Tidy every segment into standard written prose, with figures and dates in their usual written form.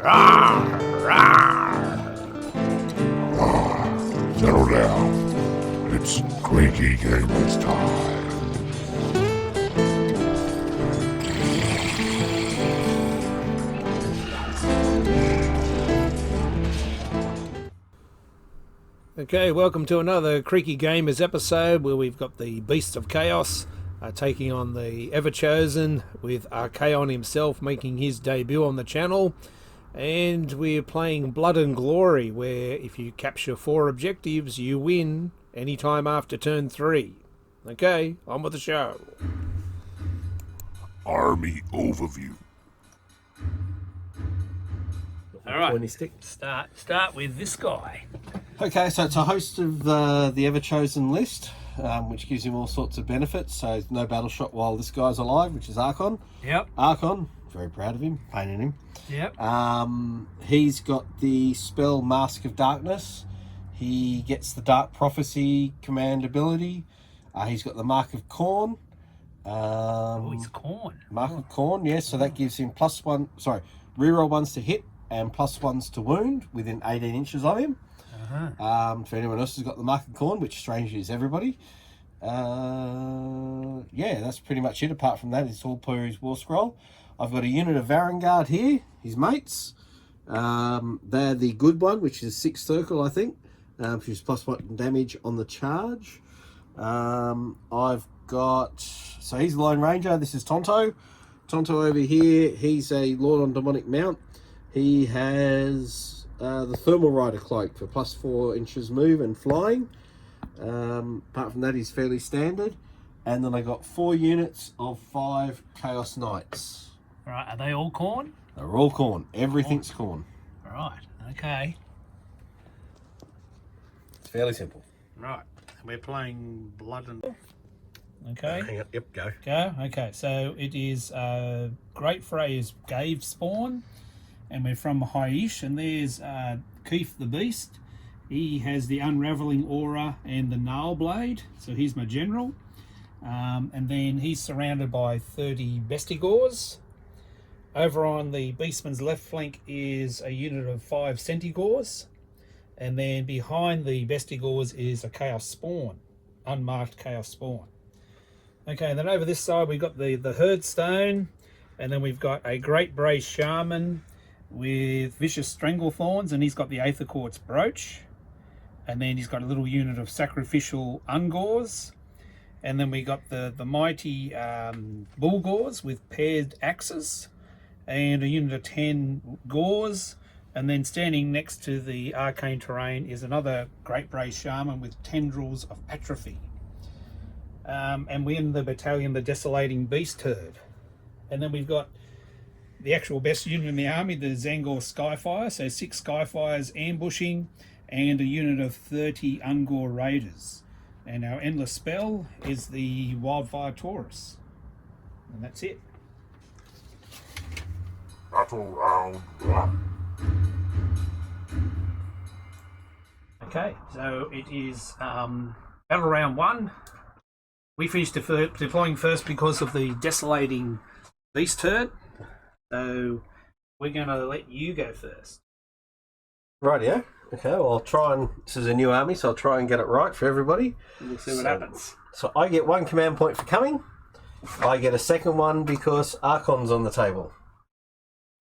Settle down. It's Creaky Gamers time. Okay, welcome to another Creaky Gamers episode where we've got the Beast of Chaos taking on the Everchosen, with Archon himself making his debut on the channel. And we're playing Blood and Glory, where if you capture 4 objectives, you win anytime after turn 3. Okay, on with the show. Army overview. All right, start with this guy. Okay, so it's a host of the Everchosen list, which gives him all sorts of benefits. So no battle shot while this guy's alive, which is Archon. Yep. Archon, very proud of him, painting him. Yep. He's got the spell Mask of Darkness. He gets the Dark Prophecy command ability. He's got the Mark of Khorne. He's Khorne. Mark of Khorne, yes. So that gives him reroll 1s to hit and +1s to wound within 18 inches of him. For anyone else who's got the Mark of Khorne, which strangely is everybody. Yeah, that's pretty much it. Apart from that, it's all per his War Scroll. I've got a unit of Varon Guard here, his mates. They're the good one, which is 6 circle, I think, which is +1 damage on the charge. I've got, so he's the Lone Ranger. This is Tonto. Tonto over here, he's a Lord on Demonic Mount. He has the Thermal Rider Cloak for +4 inches move and flying. Apart from that, he's fairly standard. And then I got 4 units of 5 Chaos Knights. Right, are they all Khorne? They're all Khorne. Everything's Khorne. Right, okay. It's fairly simple. Right, we're playing Blood and... Okay. Hang on. Yep, go. Go. Okay, so it is Great Frey's Gave Spawn, and we're from Haish, and there's Keith the Beast. He has the Unraveling Aura and the Nail Blade, so he's my general. And then he's surrounded by 30 Bestigors. Over on the Beastman's left flank is a unit of 5 Centigors, and then behind the Bestigors is a Chaos Spawn, unmarked Chaos Spawn. Okay, then over this side we've got the Herdstone, and then we've got a Great Brace Shaman with Vicious Stranglethorns, and he's got the Aether Quartz Brooch. And then he's got a little unit of Sacrificial Ungors. And then we got the mighty Bullgors with paired axes, and a unit of 10 Gors. And then standing next to the Arcane Terrain is another Great Brace Shaman with Tendrils of Atrophy. And we're in the battalion, the Desolating Beast Herd. And then we've got the actual best unit in the army, the Zangor Skyfire. So 6 Skyfires ambushing, and a unit of 30 Ungor Raiders. And our endless spell is the Wildfire Taurus. And that's it. Battle round 1. Okay, so it is battle round 1. We finished deploying first because of the Desolating Beast Herd. So we're going to let you go first. Rightio. Okay, well, I'll try and... This is a new army, so I'll try and get it right for everybody. We'll see what happens. So I get 1 command point for coming. I get a second one because Archon's on the table.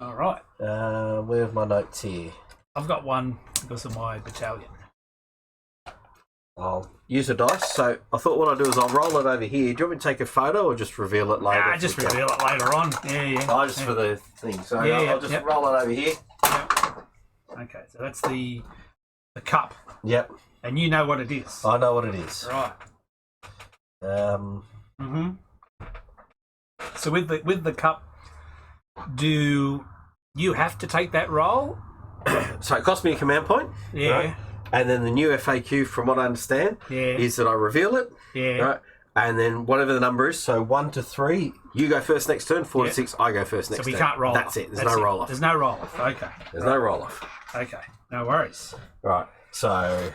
All right. Where's my notes here? I've got 1 because of my battalion. I'll use a dice. So I thought what I'll do is I'll roll it over here. Do you want me to take a photo or just reveal it later? Just reveal it later on. Yeah. Oh, just for the thing. So I'll just roll it over here. Yep. Okay, so that's the cup. Yep. And you know what it is. I know what it is. Right. So with the cup, do you have to take that roll? So it cost me a command point. Yeah. Right? And then the new FAQ, from what I understand, is that I reveal it. Yeah. Right? And then whatever the number is, so 1 to 3, you go first next turn. 4 to 6, I go first next turn. So we can't roll. That's off. it. There's no roll off. There's no roll off. Okay. There's no roll off. Okay. No worries. Right. So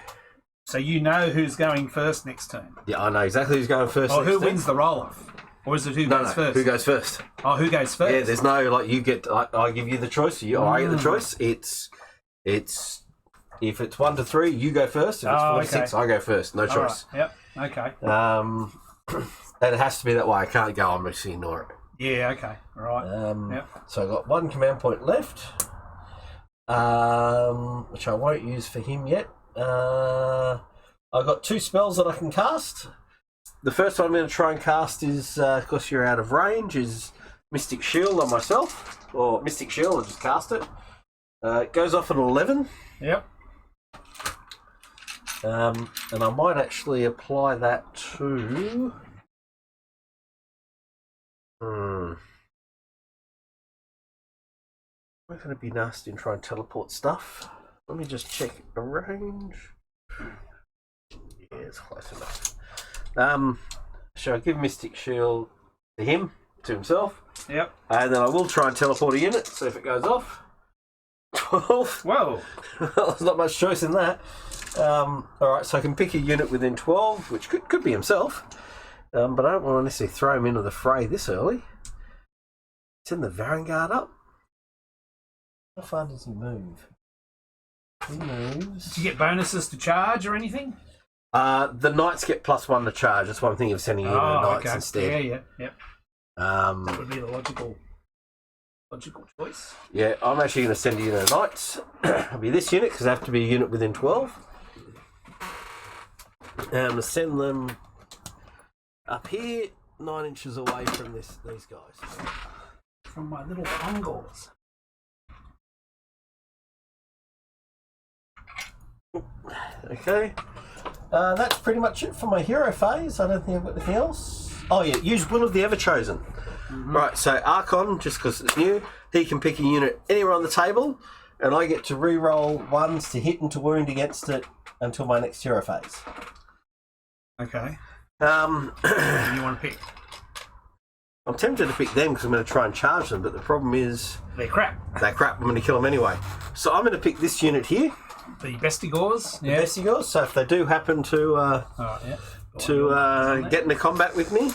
you know who's going first next turn. yeah, I know exactly who's going first. Or next who turn. wins the roll off. Or is it who No, goes first? who goes first? Oh, who goes first? Yeah, there's no like you get. I give you the choice. I get the choice. It's if it's 1 to 3, you go first. If it's 4 to 6, I go first. No choice. Right. Yep. Okay. And it has to be that way. I can't go. I'm just ignore it. Yeah. Okay. Right. Yep. So I got 1 command point left, which I won't use for him yet. I've got 2 spells that I can cast. The first one I'm going to try and cast is, of course, you're out of range, is Mystic Shield on myself. Or Mystic Shield, I'll just cast it. It goes off at 11. Yep. And I might actually apply that to... We're going to be nasty and try and teleport stuff. Let me just check the range. Yeah, it's close enough. Shall I give Mystic Shield to him, to himself? Yep. And then I will try and teleport a unit, so if it goes off. 12. Whoa. There's not much choice in that. Alright, so I can pick a unit within 12, which could be himself. But I don't want to necessarily throw him into the fray this early. Send the Varon Guard up. How far does he move? He moves... Do you get bonuses to charge or anything? The knights get +1 to charge. That's why I'm thinking of sending you the knights instead. Yeah, yep. That would be the logical choice. Yeah, I'm actually going to send you the knights. It'll be this unit because they have to be a unit within 12. And I'm going to send them up here, 9 inches away from these guys. From my little Ungors. Okay. That's pretty much it for my hero phase. I don't think I've got anything else. Oh yeah, use Will of the Everchosen. Right, so Archon, just because it's new, he can pick a unit anywhere on the table, and I get to re-roll 1s to hit and to wound against it until my next hero phase. Okay. Who do you want to pick? I'm tempted to pick them because I'm going to try and charge them, but the problem is... They're crap. They're crap, I'm going to kill them anyway. So I'm going to pick this unit here. The Bestigors? The Bestigors, so if they do happen to get into combat with me,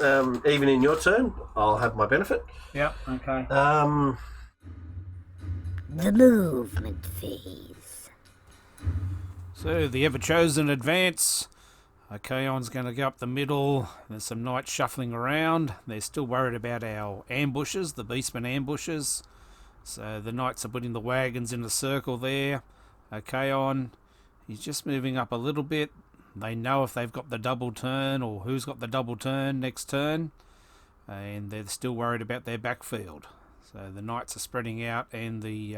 even in your turn, I'll have my benefit. Yep, okay. The movement phase. So the Everchosen advance. Archon's going to go up the middle. There's some knights shuffling around. They're still worried about our ambushes, the beastmen ambushes. So the knights are putting the wagons in a circle there. Archon, he's just moving up a little bit. They know if they've got the double turn or who's got the double turn next turn. And they're still worried about their backfield. So the knights are spreading out and the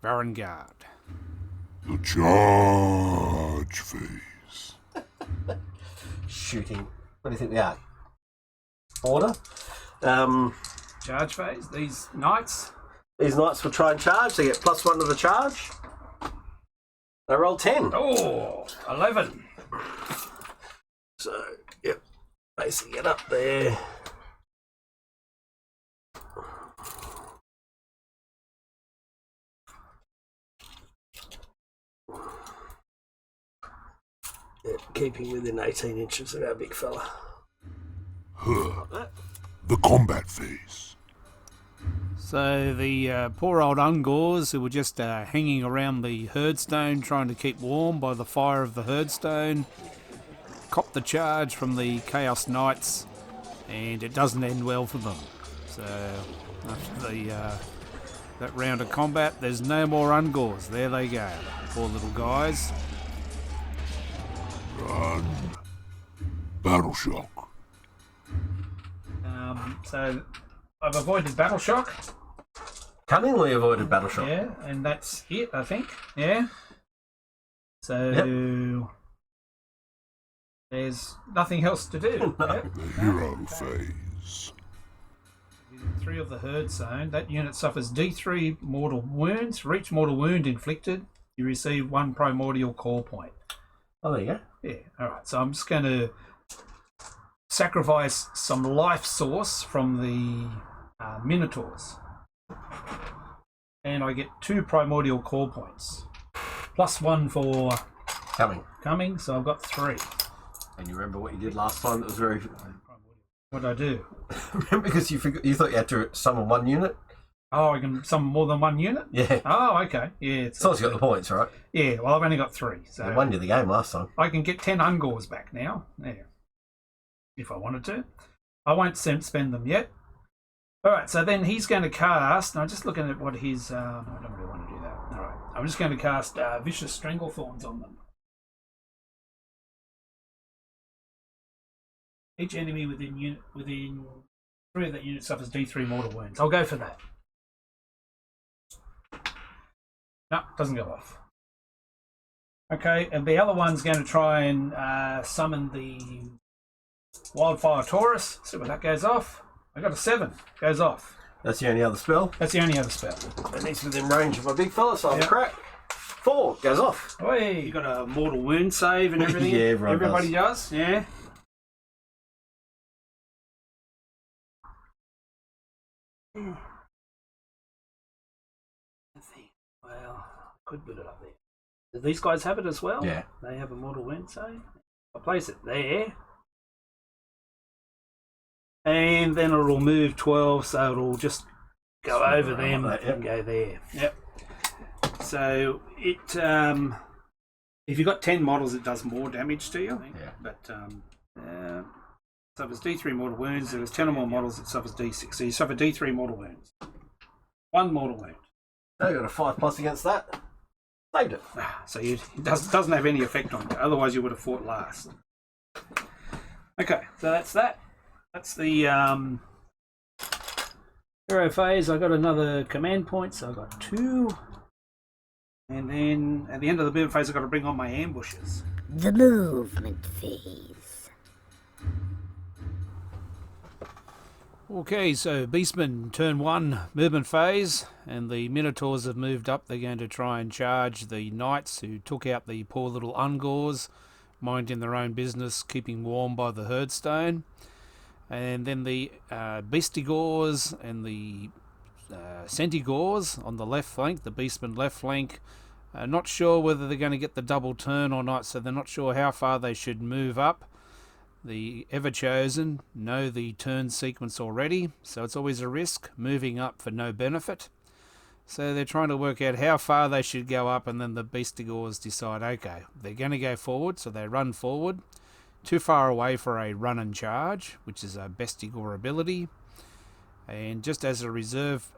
Varon Guard. The charge phase. Shooting. What do you think we are? Order. Charge phase. These knights will try and charge. They get +1 to the charge. They roll 10. Oh, 11. So, yep. Basically get up there. Yep, keeping within 18 inches of our big fella. The combat phase. So the poor old Ungors who were just hanging around the herdstone trying to keep warm by the fire of the herdstone cop the charge from the Chaos Knights, and it doesn't end well for them. So after that round of combat, there's no more Ungors. There they go, poor little guys. Run. Battle shock. So I've avoided battle shock. Cunningly avoided battle shock. Yeah, and that's it, I think. Yeah. So there's nothing else to do. Yep. The hero phase. 3 of the herd zone. That unit suffers D3 mortal wounds. For each mortal wound inflicted, you receive 1 primordial core point. Oh, there you go. Yeah. All right. So I'm just going to sacrifice some life source from the Minotaurs. And I get 2 primordial core points. +1 for Coming. so I've got 3. And you remember what you did last time? That was very What did I do? Remember, because you thought you had to summon one unit? Oh, I can summon more than one unit? Yeah. Oh, okay. Yeah. So you got the points, right? Yeah, well, I've only got 3. So I won you the game last time. I can get 10 Ungors back now. Yeah. If I wanted to. I won't spend them yet. All right, so then he's going to cast. I'm just looking at what his. I don't really want to do that. All right, I'm just going to cast Vicious Stranglethorns on them. Each enemy within 3 of that unit suffers D3 mortal wounds. I'll go for that. No, doesn't go off. Okay, and the other one's going to try and summon the Wildfire Taurus. See what that goes off. I got a 7. Goes off. That's the only other spell. That's the only other spell. And he's within range of my big fella, so I'll crack. 4 goes off. Hey, you got a mortal wound save and everything. Yeah, everybody does. Yeah. Well, could put it up there. Do these guys have it as well? Yeah. They have a mortal wound save. I'll place it there. And then it'll move 12, so it'll just go over them and go there. Yep. So it, if you've got 10 models, it does more damage to you. Yeah. But suffers D3 mortal wounds. There was 10 or more models, it suffers D6. So you suffer D3 mortal wounds. 1 mortal wound. Oh, you got a 5+ against that. Saved it. So it doesn't have any effect on you. Otherwise, you would have fought last. Okay, so that's that. That's the hero phase. I got another command point, so I got 2. And then at the end of the build phase, I got to bring on my ambushes. The movement phase. Okay, so Beastmen turn 1 movement phase, and the Minotaurs have moved up. They're going to try and charge the Knights who took out the poor little Ungors, minding their own business, keeping warm by the Herdstone. And then the Beastigors and the Centigors on the left flank, the Beastmen left flank. Not sure whether they're going to get the double turn or not, so they're not sure how far they should move up. The Everchosen know the turn sequence already, so it's always a risk, moving up for no benefit. So they're trying to work out how far they should go up, and then the Beastigors decide, okay, they're going to go forward, so they run forward. Too far away for a run and charge, which is a Bestigor ability. And just as a reserve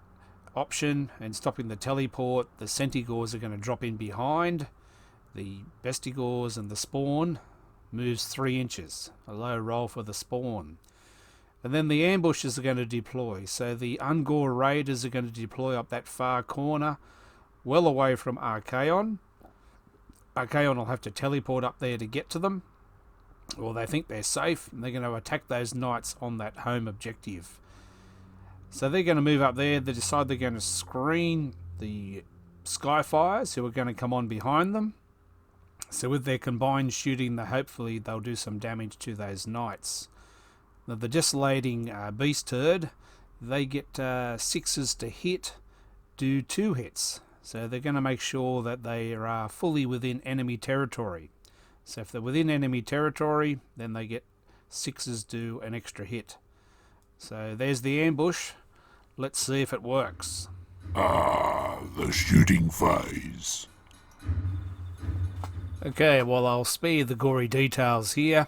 option and stopping the teleport, the Centigors are going to drop in behind. The Bestigors and the spawn moves 3 inches, a low roll for the spawn. And then the ambushes are going to deploy. So the Ungor Raiders are going to deploy up that far corner, well away from Archon. Archon will have to teleport up there to get to them. Or they think they're safe, and they're going to attack those Knights on that home objective. So they're going to move up there. They decide they're going to screen the Skyfires, who are going to come on behind them. So with their combined shooting, hopefully they'll do some damage to those Knights. Now the Desolating Beast Herd, they get 6s to hit, do 2 hits. So they're going to make sure that they are fully within enemy territory. So if they're within enemy territory, then they get 6s do an extra hit. So there's the ambush. Let's see if it works. The shooting phase. Okay, well, I'll spare you the gory details here.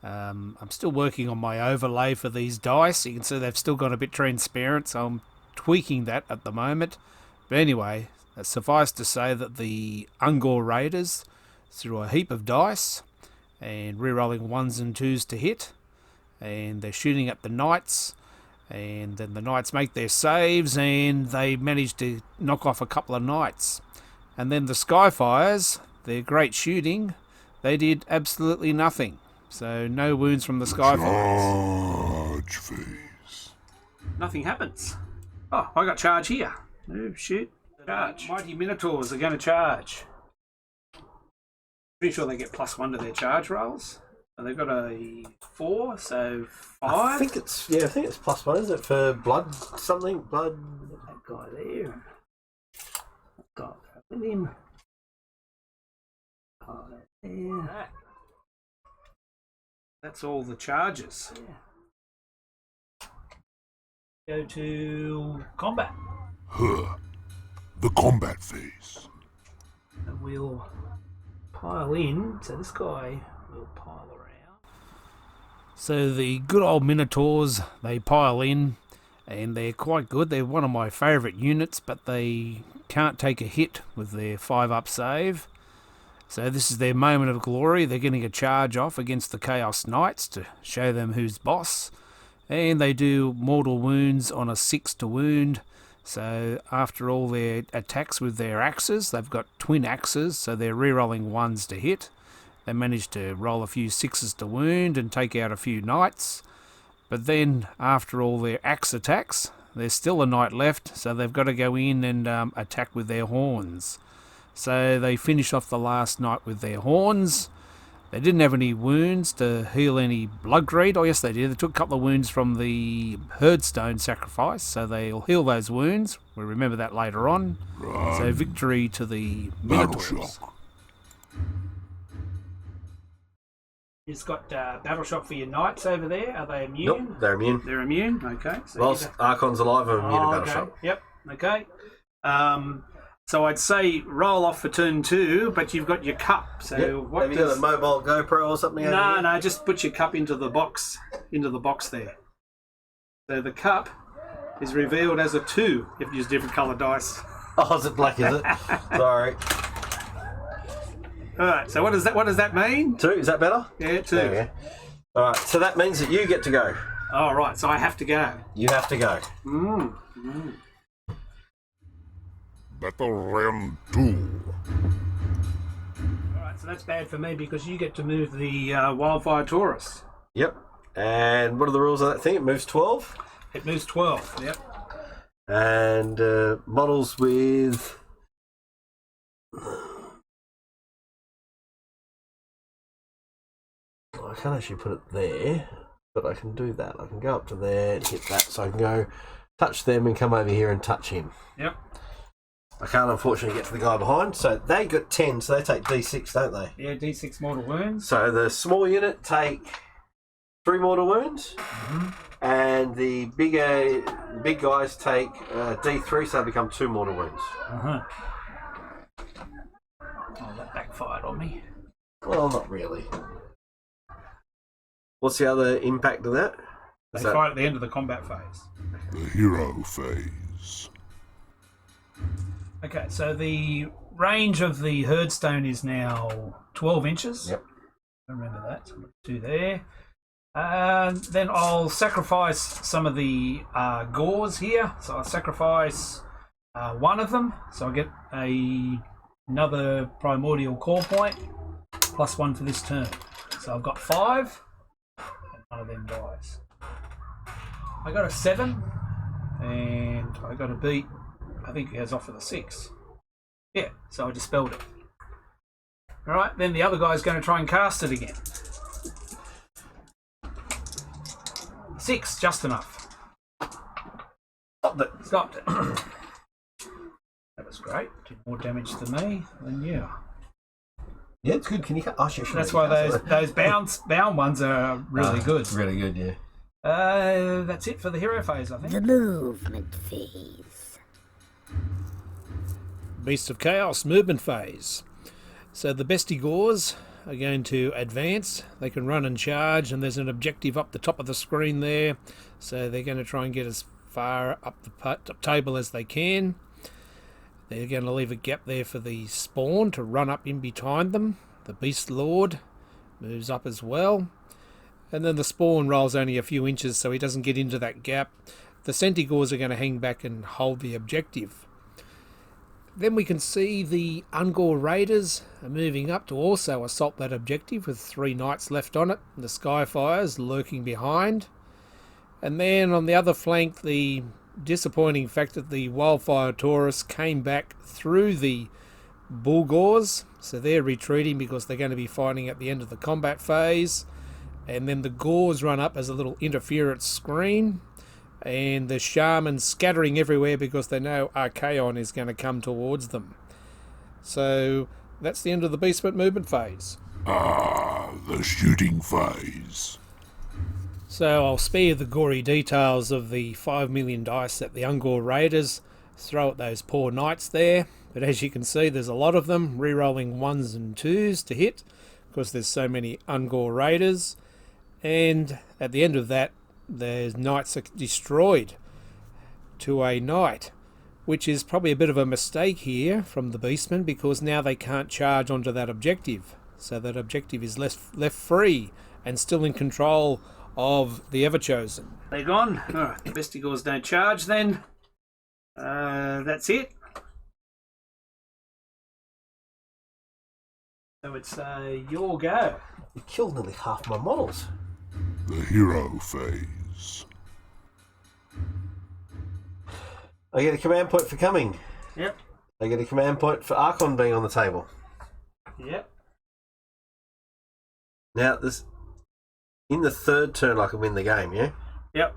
I'm still working on my overlay for these dice. You can see they've still got a bit transparent, so I'm tweaking that at the moment. But anyway, suffice to say that the Ungor Raiders threw a heap of dice and re-rolling 1s and 2s to hit, and they're shooting at the Knights, and then the Knights make their saves and they manage to knock off a couple of Knights. And then the Skyfires, their great shooting, they did absolutely nothing. So no wounds from the Skyfires. Charge phase. Nothing happens. Oh, I got charge here. Move, shoot, charge. Mighty Minotaurs are going to charge. Pretty sure they get +1 to their charge rolls. And they've got a 4, so 5. I think it's +1, is it, for blood something? Blood. That guy there. Got him. Oh, there. That's all the charges. Yeah. Go to combat. The combat phase. And we'll pile in. So this guy will pile around. So the good old Minotaurs, they pile in. And they're quite good. They're one of my favourite units, but they can't take a hit with their 5-up save. So this is their moment of glory. They're getting a charge off against the Chaos Knights to show them who's boss. And they do mortal wounds on a 6 to wound. So after all their attacks with their axes, they've got twin axes, so they're re-rolling 1s to hit. They manage to roll a few 6s to wound and take out a few knights. But then, after all their axe attacks, there's still a knight left, so they've got to go in and attack with their horns. So they finish off the last knight with their horns. They didn't have any wounds to heal any blood greed. Oh yes, they did. They took a couple of wounds from the Herdstone sacrifice, so they'll heal those wounds. We'll remember that later on. Right. So victory to the Battle Minotaurs. shock. You've got battle shock for your knights over there. Are they immune? Nope, they're immune. They're immune. Okay. So Whilst Archon's alive, I'm immune to battle okay. shock. Yep. Okay. So I'd say roll off for turn 2, but you've got your cup. So Yep. what Have you got a mobile GoPro or something? No, just put your cup into the box there. So the cup is revealed as a 2 if you use different coloured dice. Oh, is it black? Is it? Sorry. All right. So what does that mean? 2. Is that better? Yeah, 2. There we go. All right. So that means that you get to go. All right. So I have to go. You have to go. Battle round 2. All right. So that's bad for me because you get to move the Wildfire Taurus. Yep. And what are the rules of that thing? It moves 12. It moves 12. Yep. And models with... I can't actually put it there, but I can do that. I can go up to there and hit that, so I can go touch them and come over here and touch him. Yep. I can't unfortunately get to the guy behind, so they got 10, so they take D6, don't they? Yeah, D6 mortal wounds. So the small unit take 3 mortal wounds, and the big guys take D3, so they become 2 mortal wounds. Oh, that backfired on me. Well, not really. What's the other impact of that? They fight at the end of the combat phase. The hero phase. Okay, so the range of the Herdstone is now 12 inches. Yep. Remember that. So 2 there. Then I'll sacrifice some of the gauze here. So I'll sacrifice 1 of them. So I'll get another primordial core point plus 1 for this turn. So I've got 5. And 1 of them dies. I got a 7. And I got a beat. I think he has off with a 6. Yeah, so I dispelled it. Alright, then the other guy's going to try and cast it again. 6, just enough. Stopped it. That was great. Did more damage to me than you. Yeah, it's good. Can you cut? Oh, sure. That's why those bound ones are really good. Really good, yeah. That's it for the hero phase, I think. The movement phase. Beasts of Chaos movement phase. So the Bestigors are going to advance. They can run and charge, and there's an objective up the top of the screen there. So they're going to try and get as far up the table as they can. They're going to leave a gap there for the spawn to run up in behind them. The Beast Lord moves up as well. And then the spawn rolls only a few inches, so he doesn't get into that gap. The Centaurs are going to hang back and hold the objective. Then we can see the Ungor Raiders are moving up to also assault that objective with 3 knights left on it. The Skyfires lurking behind. And then on the other flank, the disappointing fact that the Wildfire Taurus came back through the Bulgors. So they're retreating because they're going to be fighting at the end of the combat phase. And then the Gors run up as a little interference screen. And the Shamans scattering everywhere because they know Archon is going to come towards them. So that's the end of the Beastment movement phase. The shooting phase. So I'll spare you the gory details of the 5 million dice that the Ungor Raiders throw at those poor knights there. But as you can see, there's a lot of them, re-rolling 1s and 2s to hit, because there's so many Ungor Raiders. And at the end of that, the knights are destroyed to a knight, which is probably a bit of a mistake here from the beastmen, because now they can't charge onto that objective. So that objective is left free and still in control of the Everchosen. They're gone. Alright, the Bestigors don't charge then. That's it. So it's your go. You killed nearly half my models. The hero phase. I get a command point for coming. Yep. I get a command point for Archon being on the table. Yep. Now, this in the third turn I can win the game, yeah? Yep.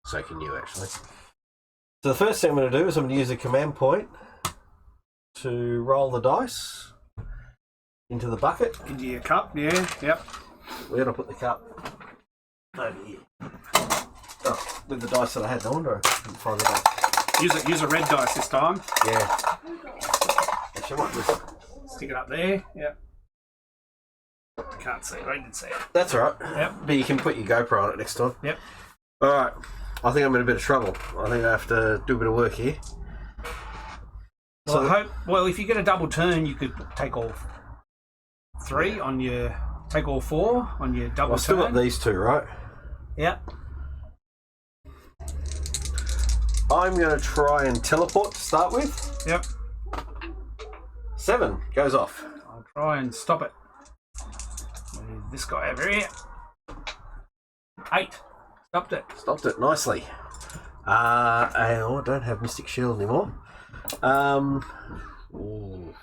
So can you, actually. So the first thing I'm going to do is I'm going to use a command point to roll the dice into the bucket. Into your cup, yeah, yep. Where did I put the cup? Over here. Oh, with the dice that I had, no wonder I couldn't find the dice. Use a red dice this time. Yeah. Actually, I might just... Stick it up there, yep. Can't see it, I didn't see it. That's alright. Yep. But you can put your GoPro on it next time. Yep. Alright. I think I'm in a bit of trouble. I think I have to do a bit of work here. Well, so if you get a double turn, you could take all 3 on your... Take all 4 on your double turn. I've still got these 2, right? Yep. I'm going to try and teleport to start with. Yep. 7 goes off. I'll try and stop it. Move this guy over here. 8. Stopped it. Stopped it nicely. And I don't have Mystic Shield anymore. Ooh.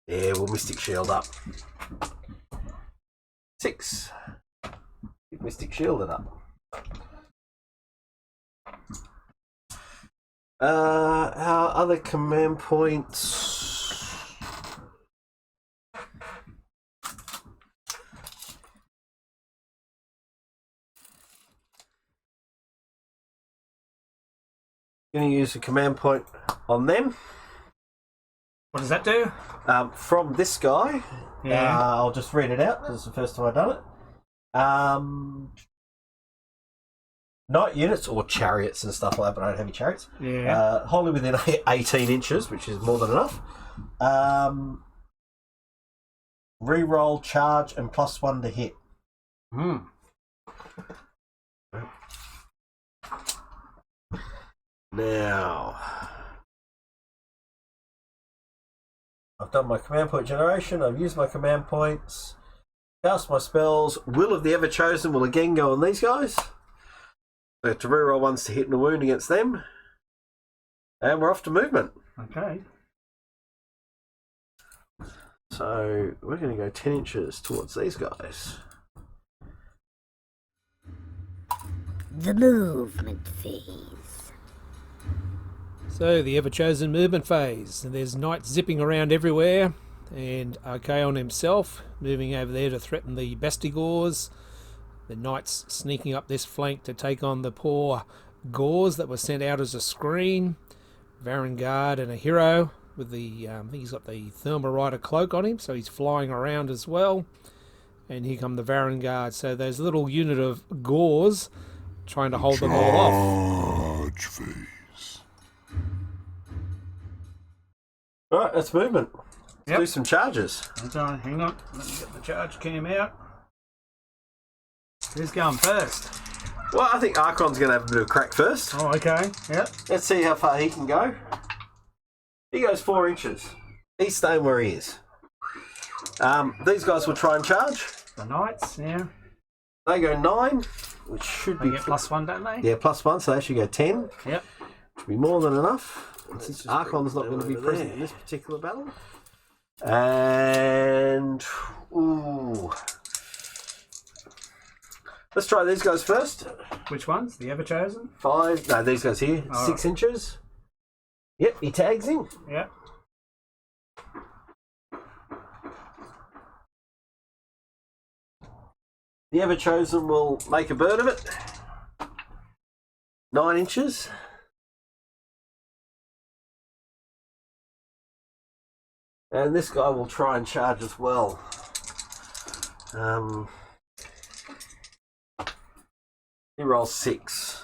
Yeah, we'll Mystic Shield up. 6. Mystic Shielded up. Our other command points. Going to use a command point on them. What does that do? From this guy, Yeah. I'll just read it out because it's the first time I've done it. Knight units or chariots and stuff like that, but I don't have any chariots. Yeah. Wholly within 18 inches, which is more than enough. Reroll, charge, and +1 to hit. Hmm. Now, I've done my command point generation. I've used my command points. Cast my spells. Will of the Everchosen will again go on these guys. So to reroll 1s to hit and a wound against them. And we're off to movement. Okay. So we're going to go 10 inches towards these guys. The movement phase. So the Everchosen movement phase. And there's knights zipping around everywhere. And Archon himself moving over there to threaten the Bestigors. The knights sneaking up this flank to take on the poor Gors that were sent out as a screen. Varon Guard and a hero with the, I think he's got the Thermal Rider cloak on him, so he's flying around as well. And here come the Varon Guard. So there's a little unit of Gors trying to hold them all off. Charge phase. Alright, that's movement. Let's do some charges. Okay, hang on. Let me get the charge cam out. Who's going first? Well, I think Archon's going to have a bit of a crack first. Oh, okay. Yep. Let's see how far he can go. He goes 4 inches. He's staying where he is. These guys will try and charge. The knights, yeah. They go 9, which should They be... get +1, don't they? Yeah, +1, so they should go 10. Yep. Should be more than enough. Since Archon's not going to be present in this particular battle. And... Ooh... Let's try these guys first. Which ones? The Everchosen? 5. No, these guys here. Oh. 6 inches. Yep, he tags in. Yep. The Everchosen will make a bird of it. 9 inches. And this guy will try and charge as well. He rolls 6.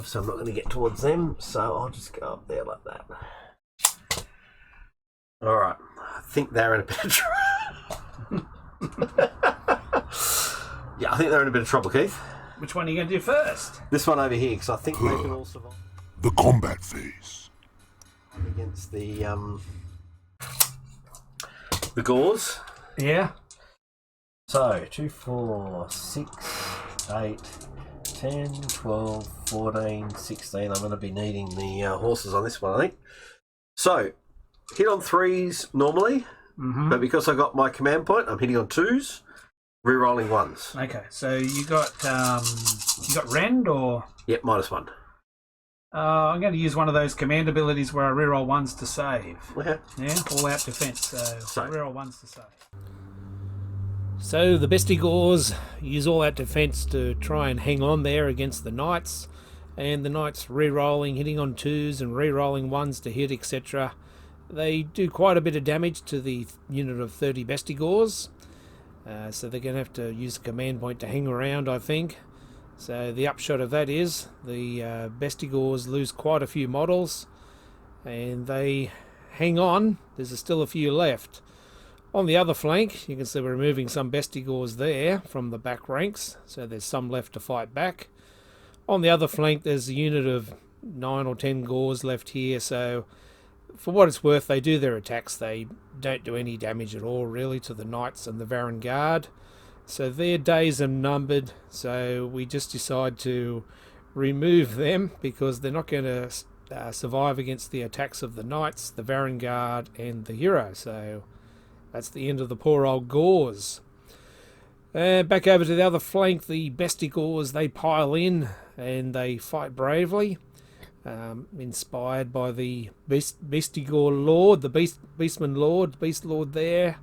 So I'm not going to get towards them, so I'll just go up there like that. Alright, I think they're in a bit of trouble. Yeah, I think they're in a bit of trouble, Keith. Which one are you going to do first? This one over here, because I think they can all survive. The combat phase. Against the gauze. Yeah. So, 2, 4, 6, 8, 10, 12, 14, 16. I'm going to be needing the horses on this one, I think. So, hit on 3s normally, but because I got my command point, I'm hitting on 2s, re-rolling 1s. Okay, so you got rend or? Yep, -1. I'm going to use one of those command abilities where I reroll 1s to save. Okay. Yeah, all out defense. So Save. reroll 1s to save. So the Bestigors use all that defense to try and hang on there against the Knights, and the Knights re-rolling, hitting on 2s and re-rolling 1s to hit, etc. They do quite a bit of damage to the unit of 30 Bestigors, so they're going to have to use a command point to hang around, I think. So the upshot of that is the Bestigors lose quite a few models, and they hang on. There's still a few left. On the other flank, you can see we're removing some Bestigors there from the back ranks, so there's some left to fight back. On the other flank, there's a unit of 9 or 10 Gors left here, so for what it's worth, they do their attacks. They don't do any damage at all, really, to the Knights and the Varon Guard. So their days are numbered, so we just decide to remove them because they're not going to survive against the attacks of the Knights, the Varon Guard, and the hero. So that's the end of the poor old Gors. Back over to the other flank, the Bestigors, they pile in and they fight bravely, inspired by the Bestigor Lord, the Beastman Lord, Beast Lord there.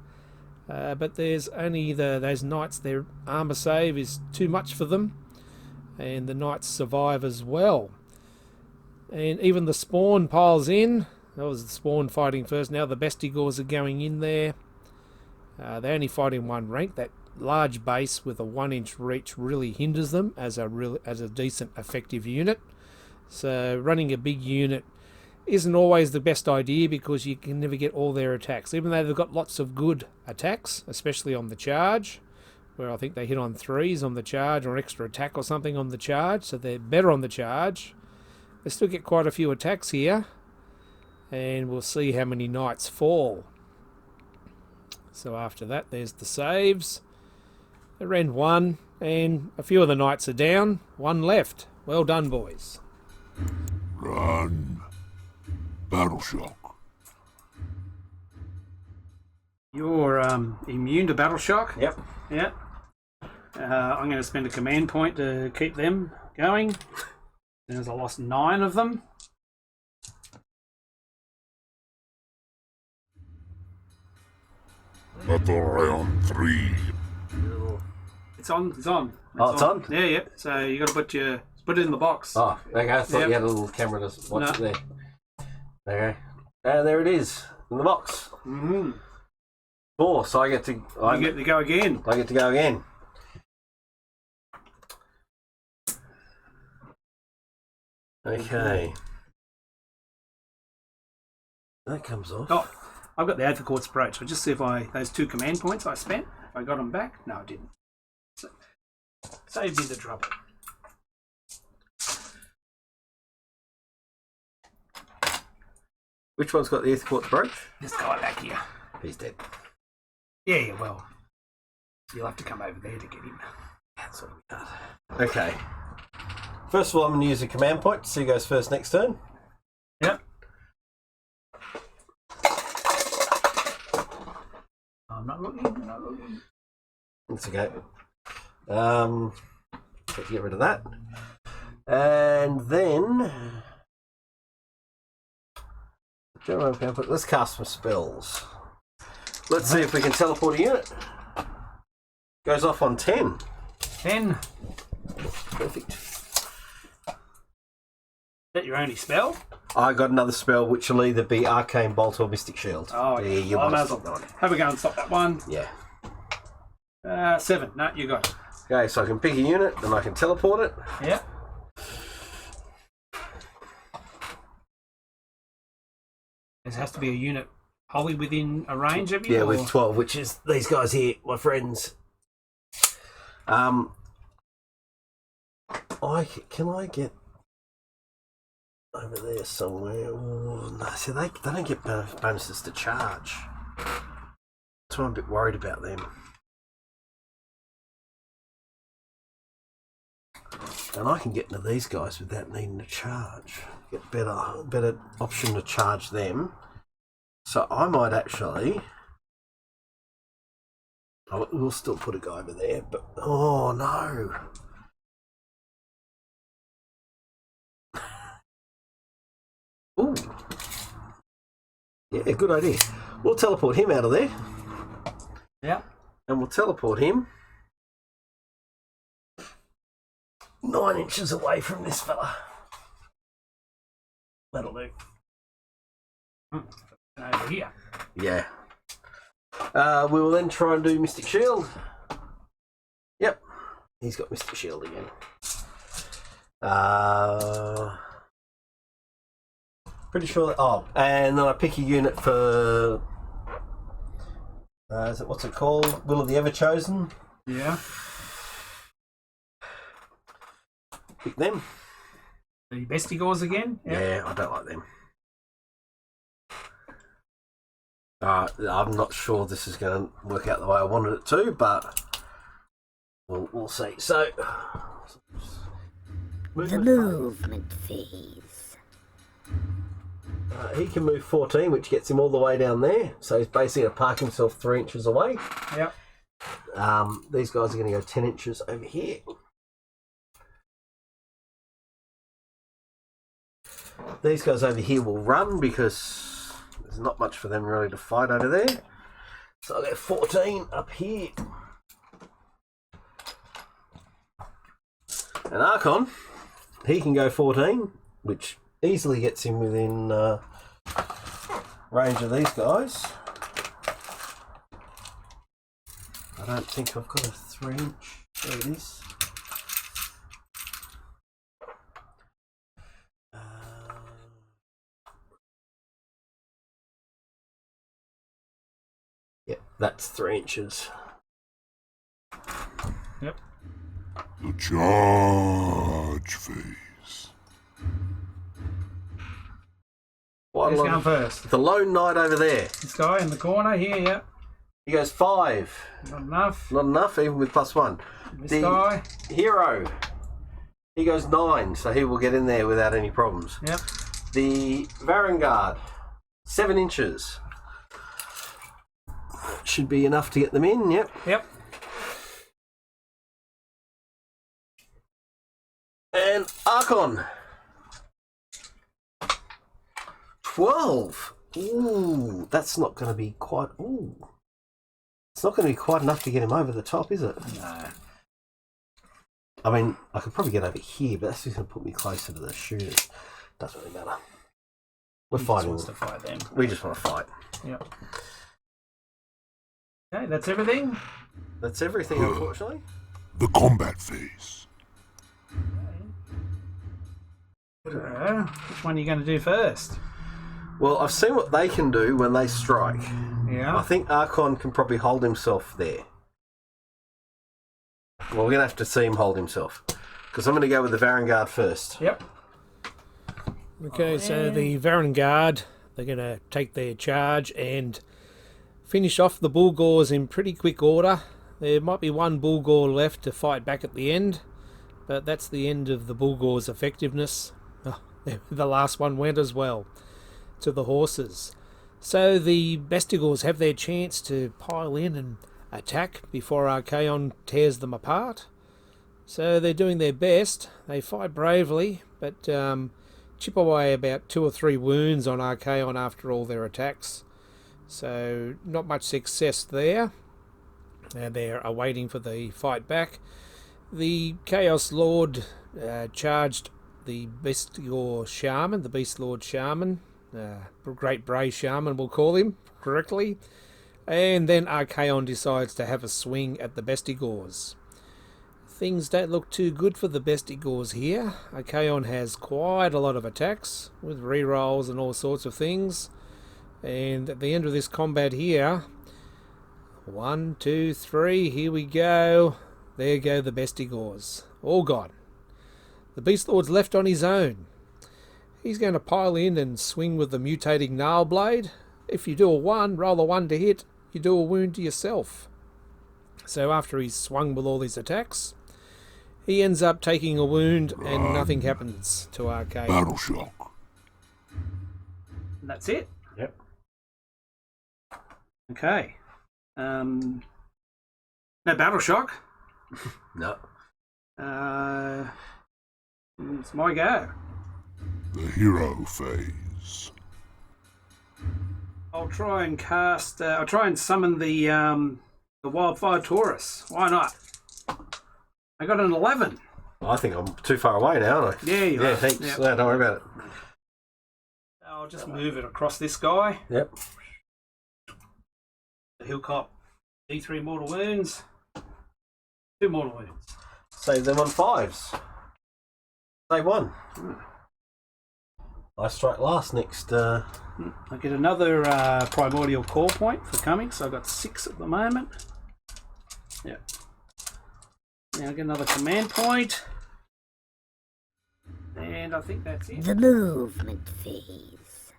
But there's only those Knights, their armour save is too much for them, and the Knights survive as well. And even the Spawn piles in. That was the Spawn fighting first. Now the Bestigors are going in there. They only fight in one rank. That large base with a 1-inch reach really hinders them as a decent effective unit. So running a big unit isn't always the best idea because you can never get all their attacks. Even though they've got lots of good attacks, especially on the charge, where I think they hit on 3s on the charge or extra attack or something on the charge, so they're better on the charge. They still get quite a few attacks here, and we'll see how many Knights fall. So after that, there's the saves. They ran 1, and a few of the Knights are down. 1 left. Well done, boys. Run. Battle shock. You're immune to battle shock. Yep. Yeah. I'm going to spend a command point to keep them going. There's I lost 9 of them. Battle round 3. It's on. It's on. It's on? Yeah, yeah. So you got to put it in the box. Oh, okay. I thought Yep. you had a little camera to watch No. it there. Okay. And there it is, in the box. Mm-hmm. 4, so I get to You get to go again. I get to go again. Okay. That comes off. Oh, I've got the Advocate's Brooch. I'll just see if those 2 command points I spent, if I got them back. No, I didn't. So, saved me the trouble. Which one's got the Aethercourt's brooch? This guy back here. He's dead. Yeah, well, you'll have to come over there to get him. That's what we got. Okay. First of all, I'm going to use a command point to see who goes first next turn. Yep. I'm not looking. That's okay. Let's get rid of that. And then... let's cast some spells. Let's see if we can teleport a unit. Goes off on 10. 10. Perfect. Is that your only spell? I got another spell which will either be Arcane Bolt or Mystic Shield. Oh, yeah. You I want might to as well stop that one. have a go and stop that one. Yeah. 7. No, you got it. Okay, so I can pick a unit, then I can teleport it. Yeah. This has to be a unit wholly within a range of you? Yeah, or? with 12, which is these guys here, my friends. Can I get over there somewhere? Oh, no, see, they don't get bonuses to charge. That's why I'm a bit worried about them. And I can get into these guys without needing to charge. Get better option to charge them. So I might actually. We'll still put a guy over there, but oh no. Ooh. Yeah, good idea. We'll teleport him out of there. Yeah. And we'll teleport him 9 inches away from this fella. That'll do. Over here. Yeah. We will then try and do Mystic Shield. Yep. He's got Mystic Shield again. Pretty sure that, oh, and then I pick a unit for what's it called? Will of the Everchosen. Yeah. Pick them. The Bestigors again? Yeah, I don't like them. I'm not sure this is going to work out the way I wanted it to, but we'll see. So, The movement phase. he can move 14, which gets him all the way down there. So he's basically going to park himself 3 inches away. Yep. These guys are going to go 10 inches over here. These guys over here will run because there's not much for them really to fight over there. So I'll get 14 up here. And Archon, he can go 14, which easily gets him within range of these guys. I don't think I've got a 3-inch. There it is. Yep, that's 3 inches. Yep. The charge phase. Who's going first? The lone knight over there. This guy in the corner here, yep. He goes 5. Not enough. Not enough, even with +1. This guy. Hero. He goes 9, so he will get in there without any problems. Yep. The Varon Guard, 7 inches. Should be enough to get them in, yep. Yep. And Archon. 12. Ooh, that's not going to be quite... Ooh. It's not going to be quite enough to get him over the top, is it? No. I mean, I could probably get over here, but that's just going to put me closer to the shooters. Doesn't really matter. We're fighting. Wants to fight them. We just want to fight. Yep. Okay, that's everything. That's everything, unfortunately. The combat phase. Which one are you going to do first? Well, I've seen what they can do when they strike. Yeah. I think Archon can probably hold himself there. Well, we're going to have to see him hold himself. Because I'm going to go with the Varon Guard first. Yep. Okay, so the Varon Guard, they're going to take their charge and finish off the Bulgors in pretty quick order. There might be one Bulgor left to fight back at the end, but that's the end of the Bulgor's effectiveness. Oh, the last one went as well, to the horses. So the Bestigors have their chance to pile in and attack before Archaon tears them apart. So they're doing their best. They fight bravely, but chip away about 2 or 3 wounds on Archaon after all their attacks. So not much success there. and they're awaiting for the fight back. The Chaos Lord charged the Bestial Shaman, the Beast Lord Shaman, Great Bray Shaman we'll call him correctly, and then Archon decides to have a swing at the Bestigors. Things don't look too good for the Bestigors here. Archon has quite a lot of attacks with rerolls and all sorts of things, and at the end of this combat here, 1, 2, 3, here we go. There go the Bestigors, all gone. The Beast Lord's left on his own. He's going to pile in and swing with the mutating Gnarl Blade. If you do a 1, roll a 1 to hit, you do a wound to yourself. So after he's swung with all these attacks, he ends up taking a wound and nothing happens to Arcade. Battle shock. And that's it. Yep. Okay. No battle shock. No. It's my go. The hero phase. I'll try and cast. I'll try and summon the Wildfire Taurus. Why not? I got an 11. I think I'm too far away now, aren't I? Yeah, you are. Heaps. Yep. No, don't worry about it. I'll just move it across this guy. Yep. He'll cop D3 mortal wounds. 2 mortal wounds. Save them on 5s. Save 1. I strike last next. I get another primordial core point for coming, so I've got 6 at the moment. Yeah. Now I get another command point. And I think that's it. The movement phase.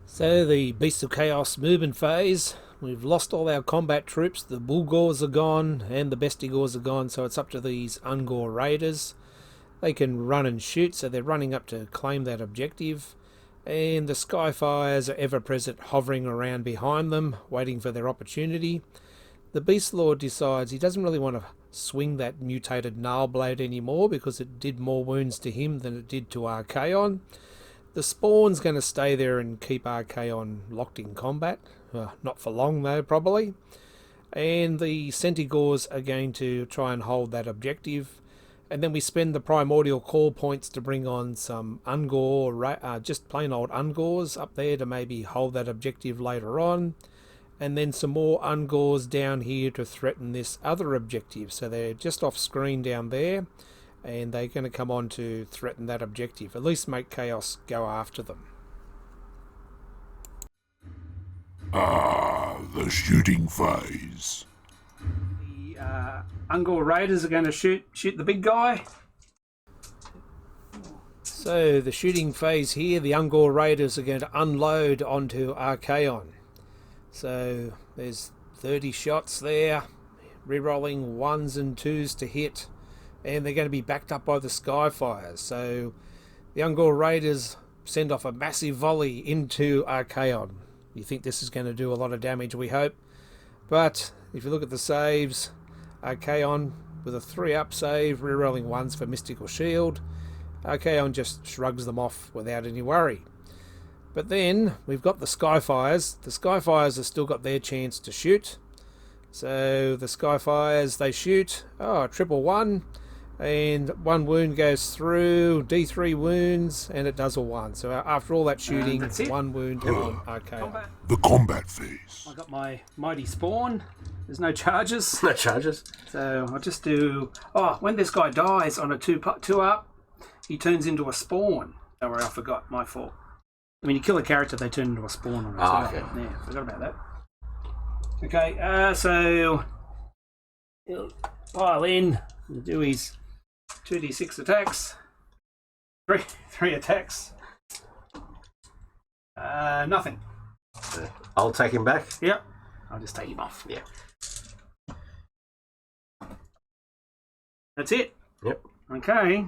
So the Beast of Chaos movement phase. We've lost all our combat troops. The Bulgors are gone and the Bestigors are gone, so it's up to these Ungor Raiders. They can run and shoot, so they're running up to claim that objective. And the Skyfires are ever present, hovering around behind them, waiting for their opportunity. The Beast Lord decides he doesn't really want to swing that mutated Gnarl Blade anymore because it did more wounds to him than it did to Archaon. The Spawn's going to stay there and keep Archaon locked in combat. Not for long though, probably. And the Centigors are going to try and hold that objective. And then we spend the primordial call points to bring on some Ungor, just plain old Ungors up there to maybe hold that objective later on. And then some more Ungors down here to threaten this other objective. So they're just off screen down there. And they're going to come on to threaten that objective. At least make Chaos go after them. The shooting phase. The Ungor Raiders are going to shoot the big guy. So the shooting phase here, the Ungor Raiders are going to unload onto Archaon. So there's 30 shots there, rerolling 1s and 2s to hit, and they're going to be backed up by the Skyfires. So the Ungor Raiders send off a massive volley into Archaon. You think this is going to do a lot of damage, we hope. But if you look at the saves, Archaon with a 3-up save, rerolling 1s for Mystical Shield. Archaon just shrugs them off without any worry. But then we've got the Skyfires. The Skyfires have still got their chance to shoot. So the Skyfires, they shoot. Oh, 111. And 1 wound goes through. D3 wounds. And it does a 1. So after all that shooting, 1 wound on Archaon. The combat phase. I got my mighty spawn. There's no charges. No charges. So I'll just do... Oh, when this guy dies on a 2-up, he turns into a spawn. Don't worry, I forgot. My fault. When you kill a character, they turn into a spawn on it. Okay. Yeah, forgot about that. Okay, so he'll pile in and do his 2d6 attacks. Three attacks. Nothing. I'll take him back. Yep. I'll just take him off. Yeah. That's it. Yep. Okay.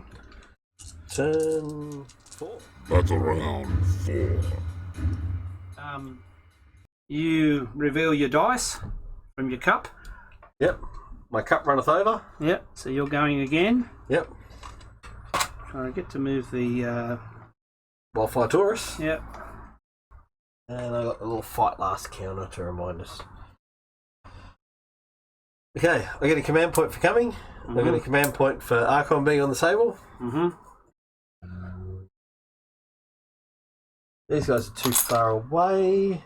Turn 4. Battle round 4. You reveal your dice from your cup. Yep. My cup runneth over. Yep. So you're going again. Yep. Trying to get to move the... Wildfire Taurus. Yep. And I got a little fight last counter to remind us. Okay, I get a command point for coming. I get a command point for Archon being on the table. These guys are too far away.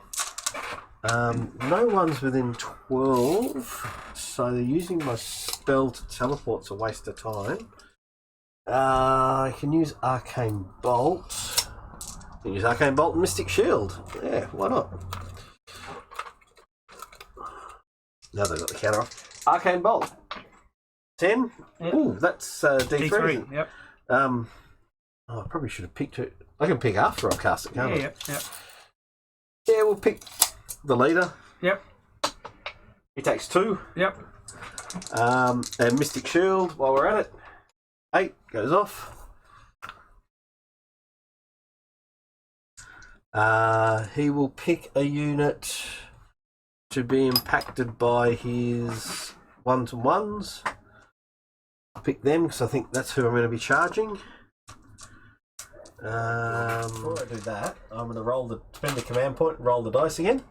No one's within 12, so they're using my spell to teleport's a waste of time. I can use Arcane Bolt. I can use Arcane Bolt and Mystic Shield. Yeah, why not? Now they've got the counter off. Arcane Bolt. 10. Yep. Ooh, that's D3. D3, yep. I probably should have picked it. I can pick after I cast it, can't I? Yep. Yeah, we'll pick the leader. Yep. He takes 2. Yep. And Mystic Shield while we're at it. 8 goes off. He will pick a unit to be impacted by his 1s. I'll pick them because I think that's who I'm going to be charging. Before I do that, I'm going to spend the command point and roll the dice again.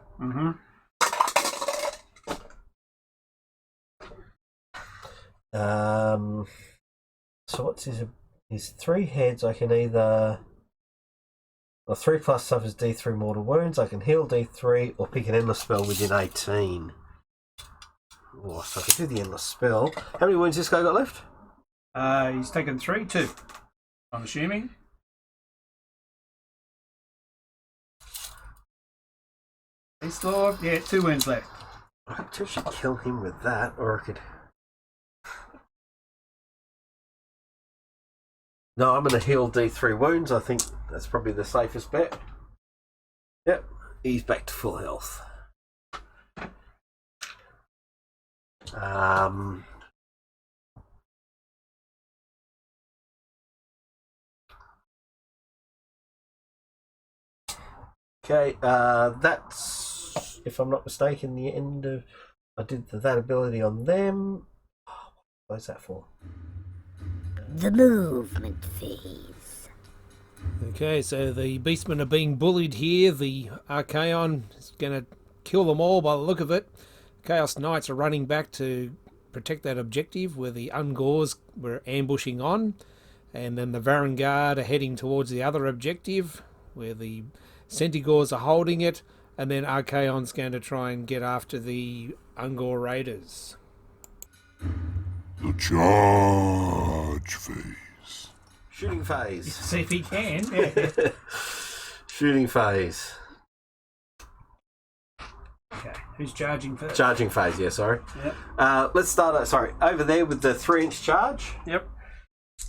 So what's his 3 heads? I can either 3 plus suffers D3 mortal wounds. I can heal D3 or pick an endless spell within 18. Oh, so I can do the endless spell. How many wounds this guy got left? He's taken 3, 2. I'm assuming. Beast Lord, yeah, 2 wounds left. I could potentially kill him with that, or I could. No, I'm going to heal D3 wounds. I think that's probably the safest bet. Yep, he's back to full health. Okay, that's, if I'm not mistaken, the end of. I did that ability on them. What is that for? The movement phase. Okay, so the beastmen are being bullied here. The Archaon is going to kill them all by the look of it. Chaos Knights are running back to protect that objective where the Ungors were ambushing on. And then the Varon Guard are heading towards the other objective where the Centigors are holding it. And then Archaon's going to try and get after the Ungor Raiders. The charge phase. Shooting phase. See if he can. Yeah. Shooting phase. Okay, who's charging first? Charging phase, yeah, sorry. Yep. Let's start, over there with the 3-inch charge. Yep.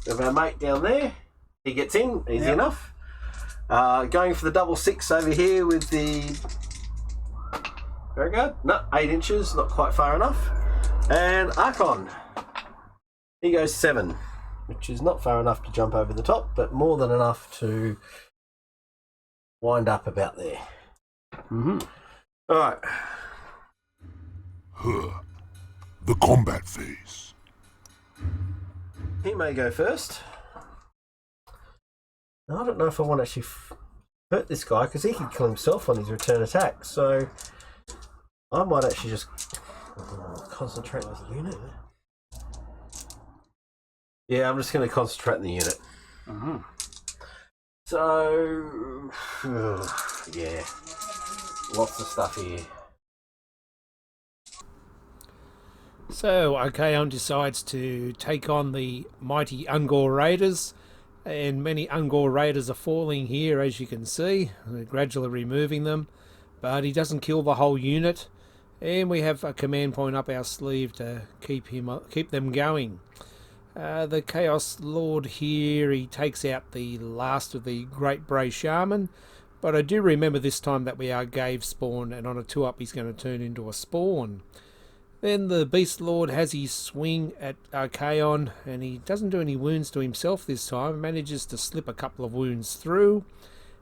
We have our mate down there. He gets in, easy enough. Going for the double 6 over here with the Very good. No, 8 inches, not quite far enough. And Archon. He goes 7, which is not far enough to jump over the top, but more than enough to wind up about there. Mm-hmm. All right. The combat phase. He may go first. Now, I don't know if I want to actually hurt this guy because he can kill himself on his return attack. So I might actually just concentrate with the unit. Yeah, I'm just going to concentrate on the unit. Uh-huh. So, yeah, lots of stuff here. So Archaon decides to take on the mighty Ungor Raiders, and many Ungor Raiders are falling here, as you can see. They're gradually removing them, but he doesn't kill the whole unit, and we have a command point up our sleeve to keep them going. The Chaos Lord here, he takes out the last of the Great Bray Shaman, but I do remember this time that we are Gave Spawn, and on a 2-up he's going to turn into a Spawn. Then the Beast Lord has his swing at Archaon, and he doesn't do any wounds to himself this time, manages to slip a couple of wounds through.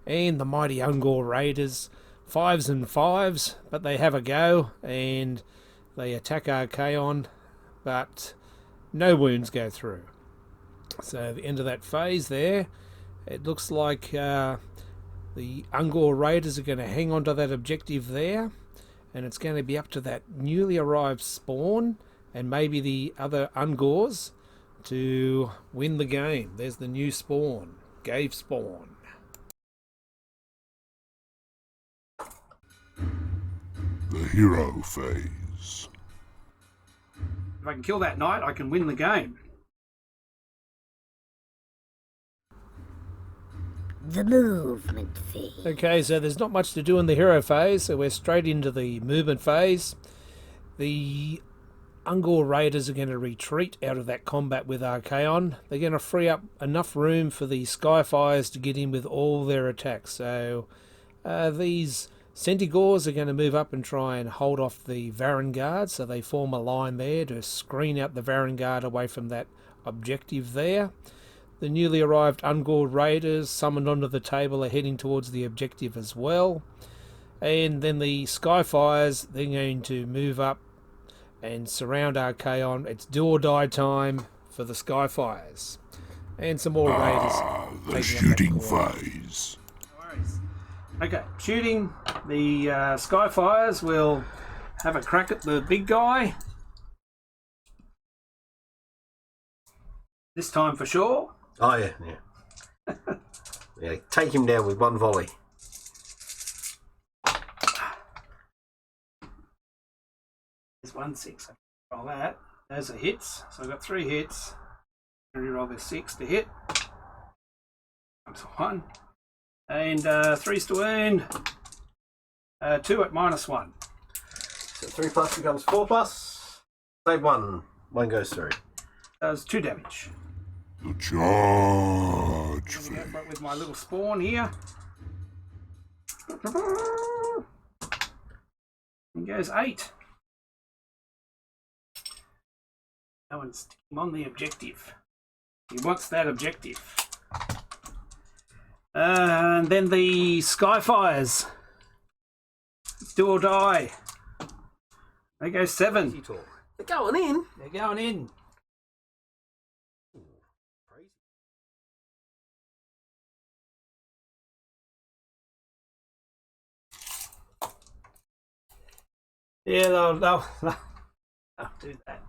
And the mighty Ungor Raiders, 5s and 5s, but they have a go, and they attack Archaon, but no wounds go through. So at the end of that phase there, it looks like the Ungor Raiders are going to hang on to that objective there. And it's going to be up to that newly arrived Spawn and maybe the other Ungors to win the game. There's the new spawn, Gave Spawn. The hero phase. If I can kill that knight, I can win the game. The movement phase. Okay, so there's not much to do in the hero phase, so we're straight into the movement phase. The Ungor Raiders are going to retreat out of that combat with Archon. They're going to free up enough room for the Skyfires to get in with all their attacks. So these Centaurs are going to move up and try and hold off the Varon Guard, so they form a line there to screen out the Varon Guard away from that objective there. The newly arrived Ungor Raiders summoned onto the table are heading towards the objective as well. And then the Skyfires, they're going to move up and surround Archon. It's do or die time for the Skyfires. And some more Raiders. The shooting phase. No worries. Okay, shooting. The Skyfires will have a crack at the big guy. This time for sure. Oh, yeah, yeah. Yeah, take him down with one volley. There's 1-6. I can roll that. Those are hits. So I've got 3 hits. Reroll this 6 to hit. Comes 1. And 3's to wound. 2 at -1. So 3 plus becomes 4 plus. Save 1. 1 goes through. Does 2 damage. The charge I'm going to phase. go for it with my little spawn here. He goes 8. That one's on the objective. He wants that objective. And then the Skyfires. Do or die. They go 7. They're going in. They're going in. Yeah, they'll do that.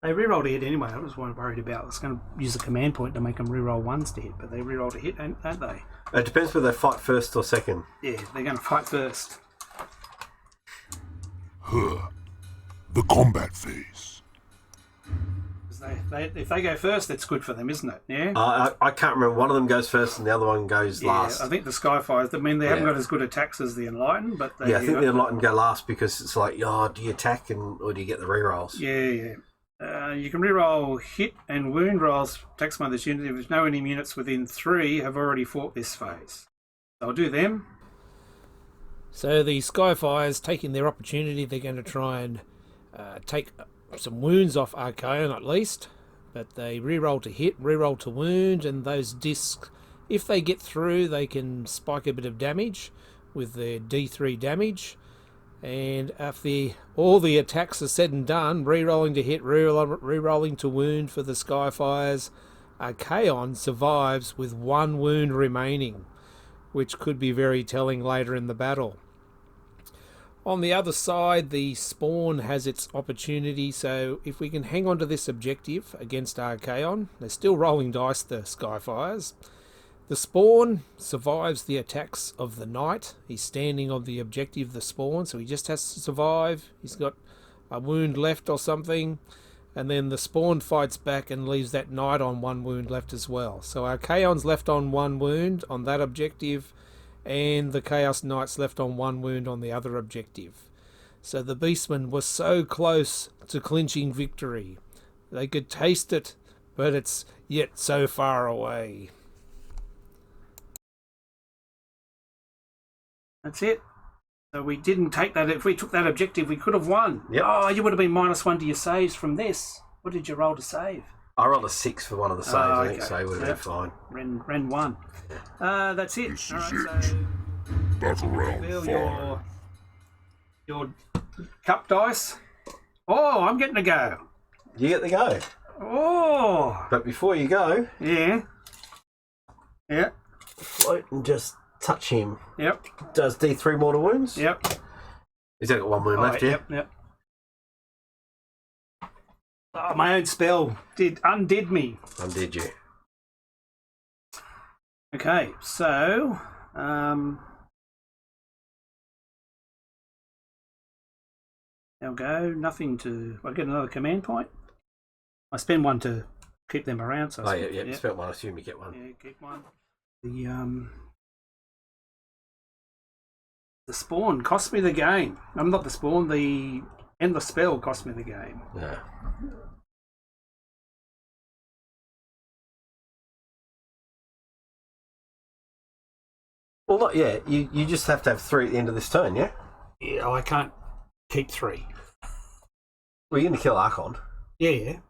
They rerolled a hit anyway. I was worried about. I was going to use the command point to make them reroll 1s to hit, but they rerolled a hit, don't they? It depends whether they fight first or second. Yeah, they're going to fight first. The combat phase. 'Cause if they go first, that's good for them, isn't it? Yeah. I can't remember. One of them goes first and the other one goes last. I think the Skyfires. I mean, they haven't got as good attacks as the Enlightened, but they, I think the Enlightened go last because it's like, oh, do you attack or do you get the rerolls? Yeah. You can reroll hit and wound rolls. Attacks by this unit if no enemy units within 3 have already fought this phase. So I'll do them. So the Skyfires, taking their opportunity, they're going to try and take some wounds off Archon at least. But they reroll to hit, reroll to wound, and those discs, if they get through, they can spike a bit of damage with their D3 damage. And after all the attacks are said and done, rerolling to hit, rerolling to wound for the Skyfires, Archon survives with 1 wound remaining, which could be very telling later in the battle. On the other side, the spawn has its opportunity, so if we can hang on to this objective against Archon, they're still rolling dice, the Skyfires. The spawn survives the attacks of the knight. He's standing on the objective, the spawn, so he just has to survive. He's got a wound left or something, and then the spawn fights back and leaves that knight on 1 wound left as well. So Archon's left on 1 wound on that objective, and the Chaos Knight's left on 1 wound on the other objective. So the Beastmen were so close to clinching victory. They could taste it, but it's yet so far away. That's it. So we didn't take that. If we took that objective, we could have won. Yep. Oh, you would have been -1 to your saves from this. What did you roll to save? I rolled a 6 for one of the saves, I think, so it would have been fine. Ren 1. That's it. This All is right, it. so Battle round reveal 5. your cup dice. Oh, I'm getting to go. You get the go. Oh, But before you go, yeah. float and just touch him. Yep. Does D3 mortal wounds? Yep. He's only got 1 wound left, yeah? Yep. Oh, my own spell undid me. Undid you? Okay, so they'll go. Nothing to. I get another command point. I spend one to keep them around. So Oh yeah. Spent one. I assume you get one. Yeah, keep one. The spawn cost me the game. I'm not the spawn. The endless spell cost me the game. Yeah. Well, not yet. You just have to have 3 at the end of this turn, yeah? Yeah, I can't keep 3. Well, you're going to kill Archon. Yeah.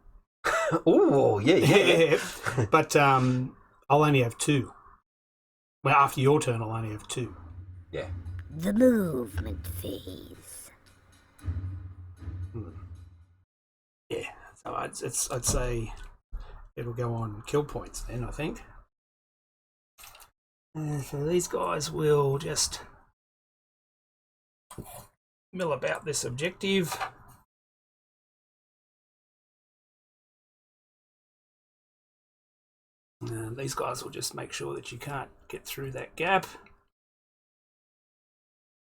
Oh, yeah. But I'll only have 2. Well, after your turn, I'll only have 2. Yeah. The movement phase. Yeah. So I'd say it'll go on kill points then, I think. So these guys will just mill about this objective. And these guys will just make sure that you can't get through that gap.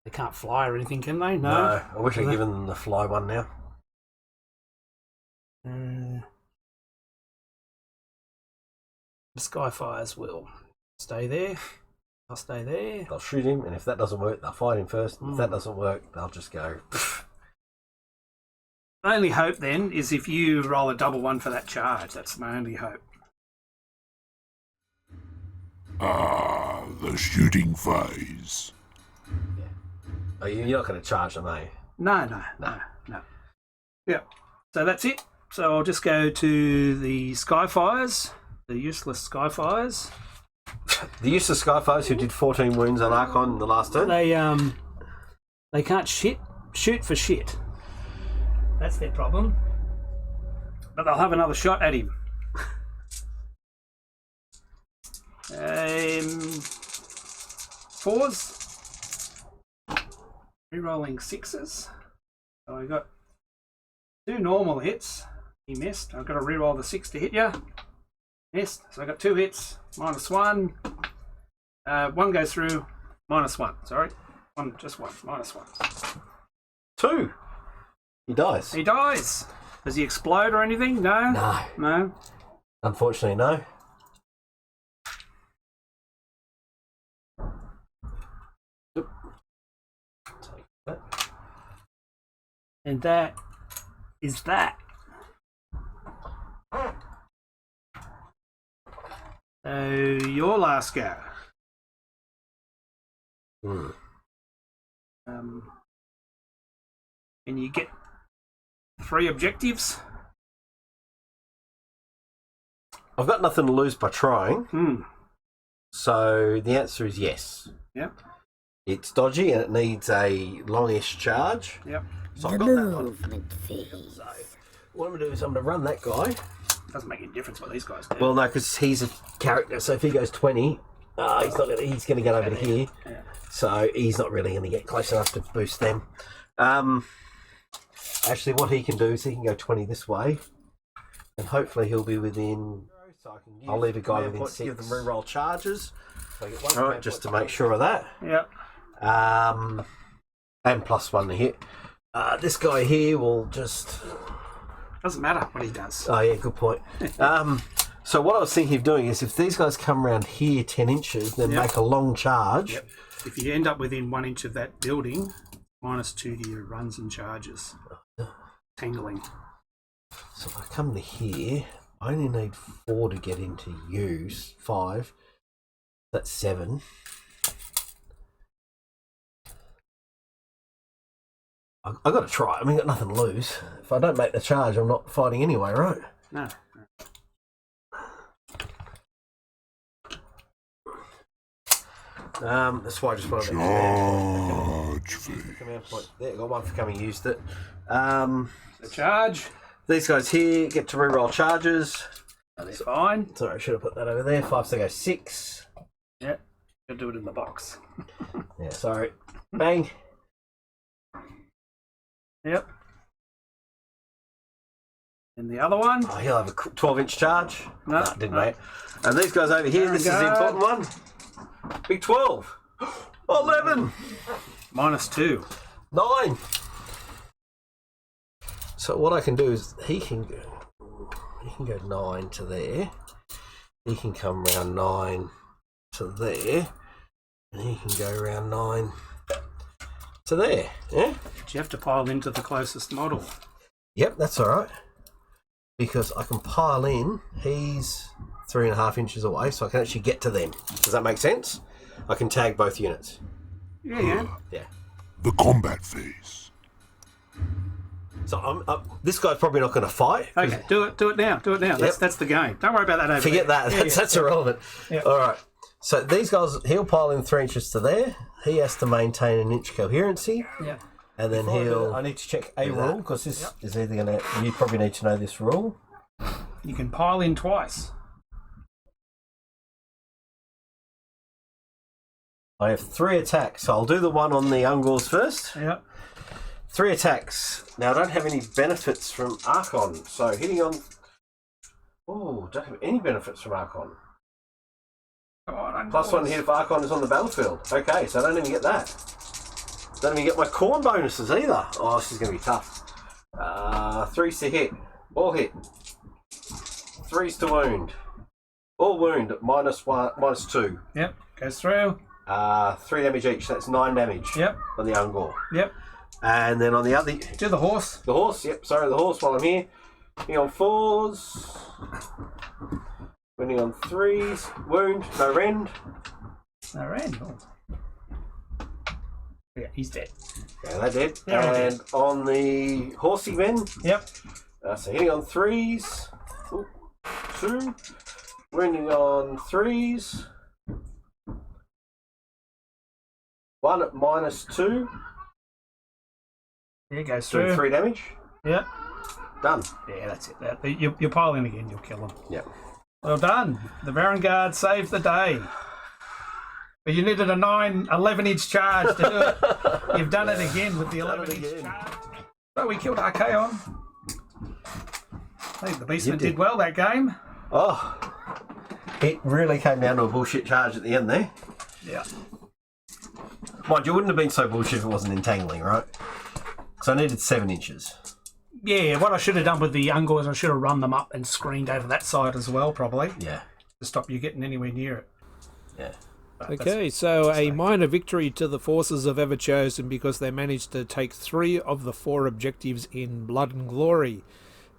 They can't fly or anything, can they? No. I wish I'd given them the fly one now. The Skyfires will stay there. I'll stay there. They'll shoot him, and if that doesn't work, they'll fight him first. If that doesn't work, they'll just go. My only hope then is if you roll a double 1 for that charge. That's my only hope. Ah, the shooting phase. Oh, you're not going to charge them, are you? No. Yeah. So that's it. So I'll just go to the Skyfires, the useless Skyfires. The useless Skyfires who did 14 wounds on Archon in the last turn. They can't shoot for shit. That's their problem. But they'll have another shot at him. Fours. Rerolling 6s. So I got 2 normal hits. He missed. I've got to reroll the 6 to hit you. Missed. So I got 2 hits. -1. 1 goes through. -1. Sorry. Just one. -1. 2. He dies. He dies. Does he explode or anything? No. No. Unfortunately, no. Take that. And that is that. So your last go. And you get 3 objectives. I've got nothing to lose by trying. So the answer is yes. Yep. It's dodgy and it needs a longish charge. Yep. So The I've got that one. movement phase. So what I'm going to do is I'm going to run that guy. Doesn't make any difference what these guys do. Well, no, because he's a character. So if he goes 20, he's not. He's going to get over to here. Yeah. So he's not really going to get close enough to boost them. Actually, what he can do is he can go 20 this way, and hopefully he'll be within. So I can I'll leave a guy within 6. Give them reroll charges. So I get 1 right, just to make sure of that. Yep. And +1 to hit. This guy here will just. Doesn't matter what he does. Oh yeah, good point. So what I was thinking of doing is if these guys come around here 10 inches, then make a long charge. Yep. If you end up within 1 inch of that building, -2 to your runs and charges. Tangling. So if I come to here, I only need 4 to get into you. 5. That's 7. I've got to try. I mean, got nothing to lose. If I don't make the charge, I'm not fighting anyway, right? No. That's why I just wanted to Charge phase. command point. There, got 1 for coming, used it. The charge. These guys here get to reroll charges. That's fine. Sorry, I should have put that over there. 5, so they go 6. Yep. Gotta do it in the box. Yeah, sorry. Bang. Yep. And the other one. Oh, he'll have a 12-inch charge. No, Nah, didn't mate. And these guys over here, this is the important one. Big 12. 11. -2. 9. So what I can do is he can go 9 to there. He can come round 9 to there. And he can go around 9 to there. Yeah? But you have to pile into the closest model. Yep, that's all right. Because I can pile in. He's 3.5 inches away, so I can actually get to them. Does that make sense? I can tag both units. Yeah. Yeah. The combat phase. So this guy's probably not going to fight. Okay, do it now. Yep. That's the game. Don't worry about that over Forget there. that. That's irrelevant. Yep. All right. So these guys, he'll pile in 3 inches to there. He has to maintain an inch coherency. Yeah. And then I need to check a rule because this is either going to. You probably need to know this rule. You can pile in twice. I have 3 attacks, so I'll do the one on the Ungors first. Yeah. 3 attacks. Now I don't have any benefits from Archon, so hitting on. Oh, don't have any benefits from Archon. +1 hit if Archon is on the battlefield. Okay, so I don't even get that. Don't even get my corn bonuses either. Oh, this is going to be tough. 3s to hit. All hit. 3s to wound. All wound at -1, -2. Yep. Goes through. 3 damage each. That's 9 damage. Yep. On the Ungor. Yep. And then on the other. Do the horse. The horse. Yep. Sorry, the horse. While I'm here. Hitting on 4s. Wounding on 3s. Wound. No rend. No rand. Yeah, he's dead. Yeah, they're dead. Yeah, and on the horsey men. Yep. So hitting on 3s. Ooh, 2. Wounding on 3s. 1 at -2. Yeah, goes Doing through. 3 damage. Yep. Done. Yeah, that's it. You pile in again, you'll kill him. Yep. Well done. The Varon Guard saved the day. But you needed a 11-inch charge to do it. You've done it again with the 11-inch charge. So we killed Archon. I think the Beastman did well that game. Oh, it really came down to a bullshit charge at the end there. Yeah. Mind you, it wouldn't have been so bullshit if it wasn't entangling, right? So I needed 7 inches. Yeah, what I should have done with the Ungors, I should have run them up and screened over that side as well, probably. Yeah. To stop you getting anywhere near it. Yeah. Okay, so a minor victory to the forces of Everchosen because they managed to take 3 of the 4 objectives in Blood and Glory.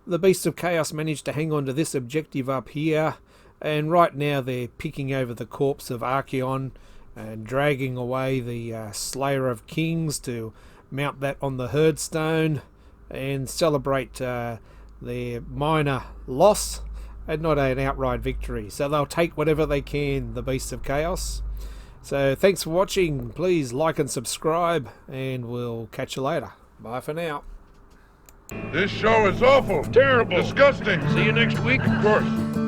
The Beasts of Chaos managed to hang on to this objective up here, and right now they're picking over the corpse of Archon and dragging away the Slayer of Kings to mount that on the Herdstone and celebrate their minor loss and not an outright victory. So they'll take whatever they can, the Beasts of Chaos. So thanks for watching. Please like and subscribe, and we'll catch you later. Bye for now. This show is awful. Terrible. Disgusting. See you next week. Of course.